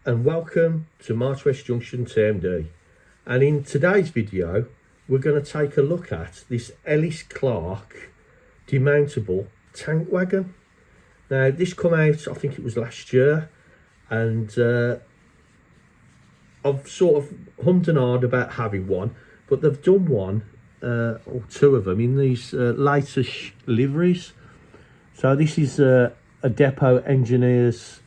and welcome to March West Junction TMD. And in today's video we're going to take a look at this Ellis Clark demountable tank wagon. Now this come out, I think it was last year, and I've sort of hummed and hawed about having one, but they've done one or two of them in these latest liveries. So this is a depot engineer's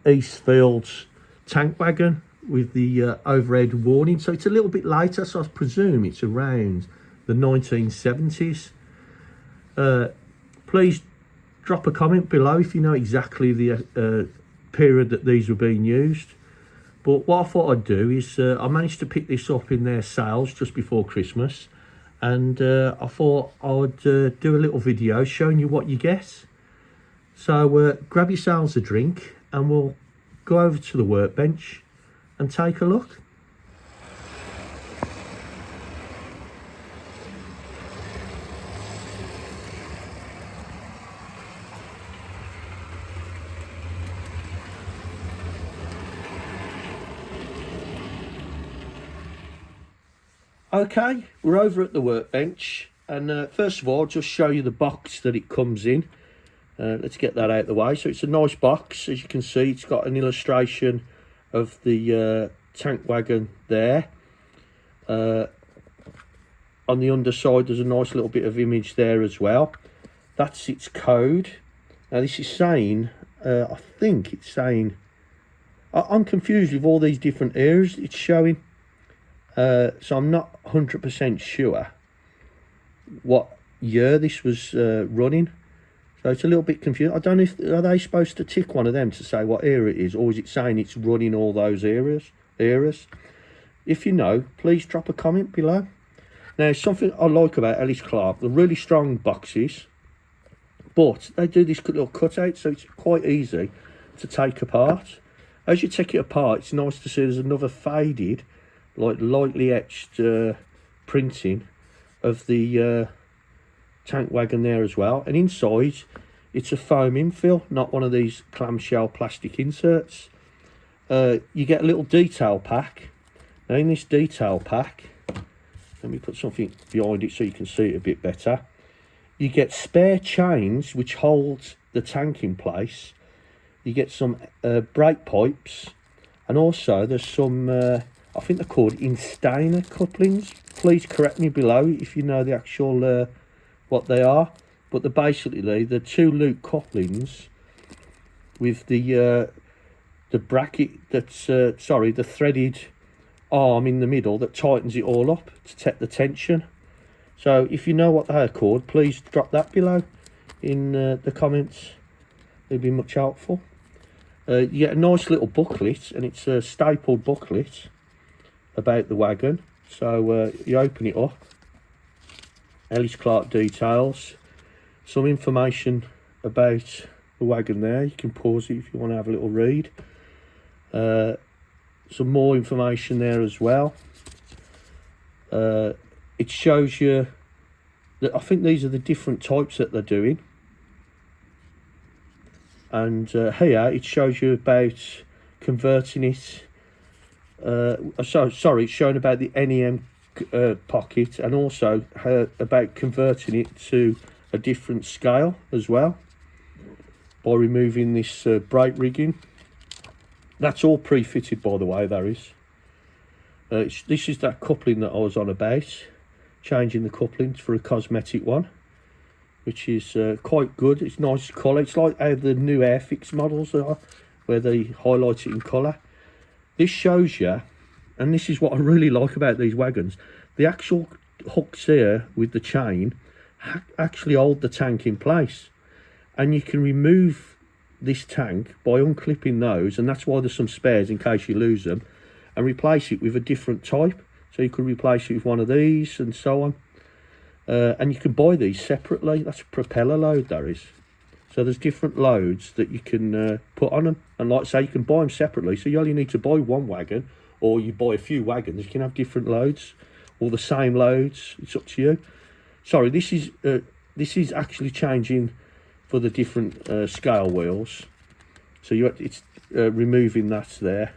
Eastfields tank wagon with the overhead warning. So it's a little bit later, so I presume it's around the 1970s. Please drop a comment below if you know exactly the period that these were being used. But what I thought I'd do is I managed to pick this up in their sales just before Christmas, and I thought I would do a little video showing you what you get. So grab yourselves a drink and we'll go over to the workbench and take a look. Okay, we're over at the workbench, and first of all, I'll just show you the box that it comes in. Let's get that out of the way. So it's a nice box, as you can see. It's got an illustration of the tank wagon there. On the underside there's a nice little bit of image there as well. That's its code. Now this is saying, I think it's saying, I'm confused with all these different eras it's showing. So I'm not 100% sure what year this was running. So it's a little bit confused. I don't know if are they supposed to tick one of them to say what era it is, or is it saying it's running all those eras? If you know, please drop a comment below. Now, something I like about Ellis Clark, they're really strong boxes, but they do this little cutout, so it's quite easy to take apart. As you take it apart, it's nice to see there's another faded, like lightly etched printing of the tank wagon there as well. And inside it's a foam infill, not one of these clamshell plastic inserts. You get a little detail pack. Now in this detail pack, let me put something behind it so you can see it a bit better. You get spare chains which hold the tank in place. You get some brake pipes, and also there's some I think they're called instainer couplings. Please correct me below if you know the actual what they are, but they're basically the two loop couplings with the bracket that's the threaded arm in the middle that tightens it all up to take the tension. So if you know what they are called, please drop that below in the comments. It'd be much helpful. You get a nice little booklet, and it's a stapled booklet about the wagon. So you open it up, Ellis Clark details, some information about the wagon there. You can pause it if you want to have a little read. Some more information there as well. It shows you that I think these are the different types that they're doing, and here it shows you about converting it. Sorry, it's showing about the NEM pocket, and also about converting it to a different scale as well by removing this brake rigging. That's all pre-fitted, by the way. There is this is that coupling that I was on about, changing the couplings for a cosmetic one, which is quite good. It's nice colour. It's like how the new Airfix models are, where they highlight it in colour. This shows you, and this is what I really like about these wagons, the actual hooks here with the chain actually hold the tank in place, and you can remove this tank by unclipping those, and that's why there's some spares in case you lose them, and replace it with a different type. So you could replace it with one of these and so on, and you can buy these separately. That's a propeller load, there is. So there's different loads that you can put on them, and like I say, you can buy them separately. So you only need to buy one wagon, or you buy a few wagons. You can have different loads or the same loads. It's up to you. Sorry, this is actually changing for the different scale wheels. So it's removing that there,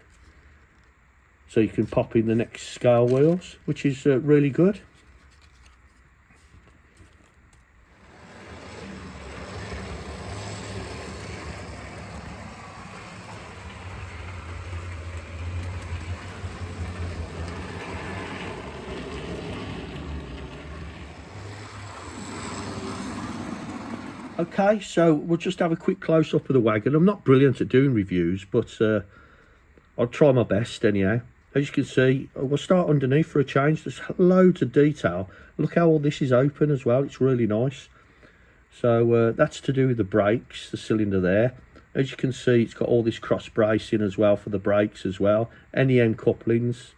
so you can pop in the next scale wheels, which is really good. Okay, so we'll just have a quick close-up of the wagon. I'm not brilliant at doing reviews, but I'll try my best anyhow. As you can see, we'll start underneath for a change. There's loads of detail. Look how all this is open as well. It's really nice. So that's to do with the brakes, the cylinder there. As you can see, it's got all this cross bracing as well for the brakes as well. NEM couplings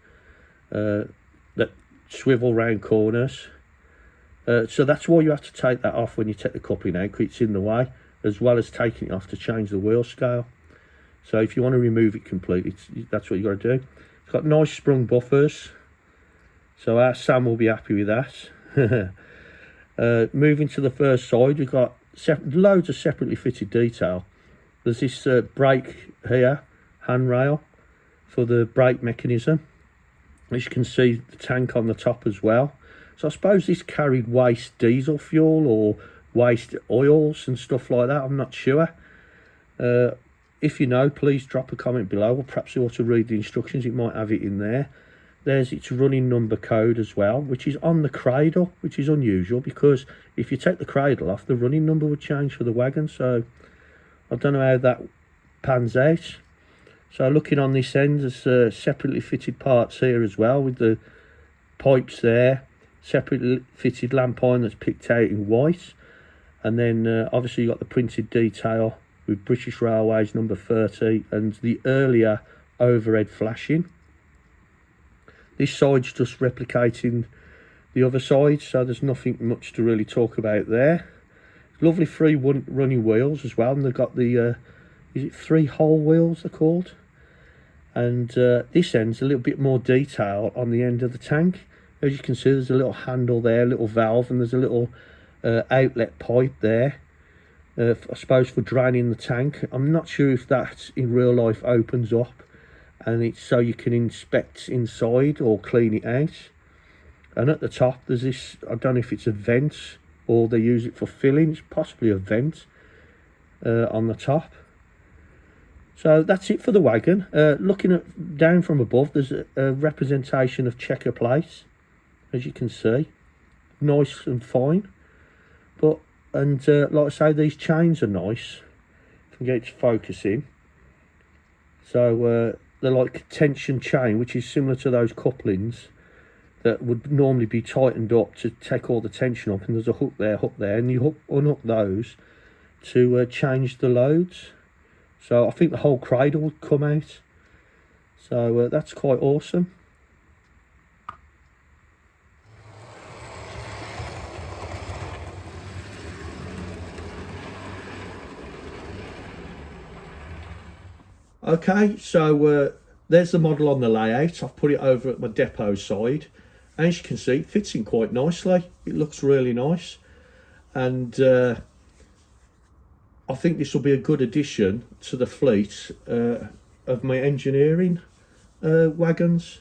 that swivel round corners. So that's why you have to take that off when you take the coupling out, because it's in the way, as well as taking it off to change the wheel scale. So if you want to remove it completely, that's what you got to do. It's got nice sprung buffers, so our Sam will be happy with that. Moving to the first side, we've got loads of separately fitted detail. There's this brake here, handrail for the brake mechanism. As you can see, the tank on the top as well. So I suppose this carried waste diesel fuel or waste oils and stuff like that. I'm not sure. If you know, please drop a comment below, or perhaps you ought to read the instructions. It might have it in there. There's its running number code as well, which is on the cradle, which is unusual, because if you take the cradle off, the running number would change for the wagon. So I don't know how that pans out. So looking on this end, there's separately fitted parts here as well, with the pipes there. Separately fitted lamp iron that's picked out in white, and then obviously you got the printed detail with British Railways number 30 and the earlier overhead flashing. This side's just replicating the other side, so there's nothing much to really talk about there. Lovely free running wheels as well, and they've got the is it 3-hole wheels they're called, and this end's a little bit more detail on the end of the tank. As you can see, there's a little handle there, a little valve, and there's a little outlet pipe there, I suppose for draining the tank. I'm not sure if that in real life opens up and it's so you can inspect inside or clean it out. And at the top there's this, I don't know if it's a vent or they use it for filling. It's possibly a vent on the top. So that's it for the wagon. Looking at down from above, there's a representation of checker plates, as you can see, nice and fine. But like I say, these chains are nice. If we get it to focus in, so they're like tension chain, which is similar to those couplings that would normally be tightened up to take all the tension up. And there's a hook there, and you unhook those to change the loads. So I think the whole cradle would come out. So that's quite awesome. Okay, so there's the model on the layout. I've put it over at my depot side. As you can see, it fits in quite nicely. It looks really nice. And I think this will be a good addition to the fleet of my engineering wagons.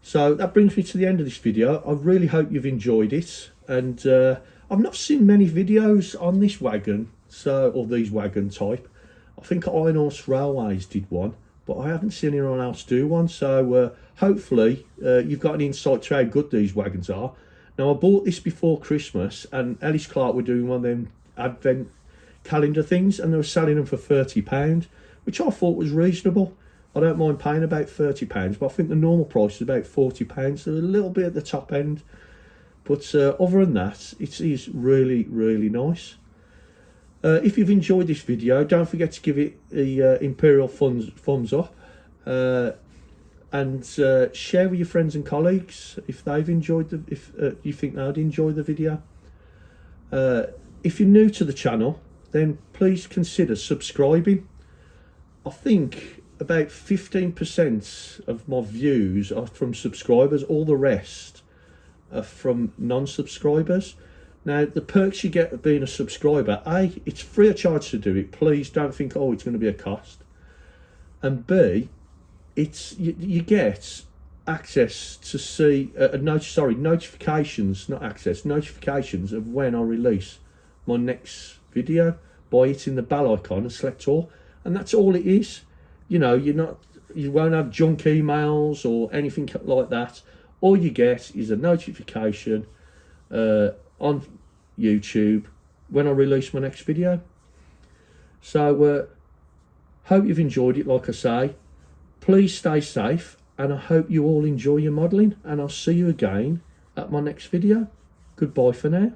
So that brings me to the end of this video. I really hope you've enjoyed it. And I've not seen many videos on this wagon, or these wagon type. I think Iron-Horse Railways did one, but I haven't seen anyone else do one. So hopefully you've got an insight to how good these wagons are. Now, I bought this before Christmas, and Ellis Clark were doing one of them advent calendar things, and they were selling them for £30, which I thought was reasonable. I don't mind paying about £30, but I think the normal price is about £40, so a little bit at the top end. But other than that, it is really, really nice. If you've enjoyed this video, don't forget to give it the Imperial thumbs up, and share with your friends and colleagues if they've enjoyed if you think they'd enjoy the video. If you're new to the channel, then please consider subscribing. I think about 15% of my views are from subscribers. All the rest are from non-subscribers. Now, the perks you get of being a subscriber, it's free of charge to do it. Please don't think, oh, it's going to be a cost. and B, it's you get access to see notifications, not access, notifications of when I release my next video by hitting the bell icon and select all, and that's all it is. You know, you won't have junk emails or anything like that. All you get is a notification on YouTube when I release my next video. So hope you've enjoyed it. Like I say, please stay safe, and I hope you all enjoy your modelling, and I'll see you again at my next video. Goodbye for now.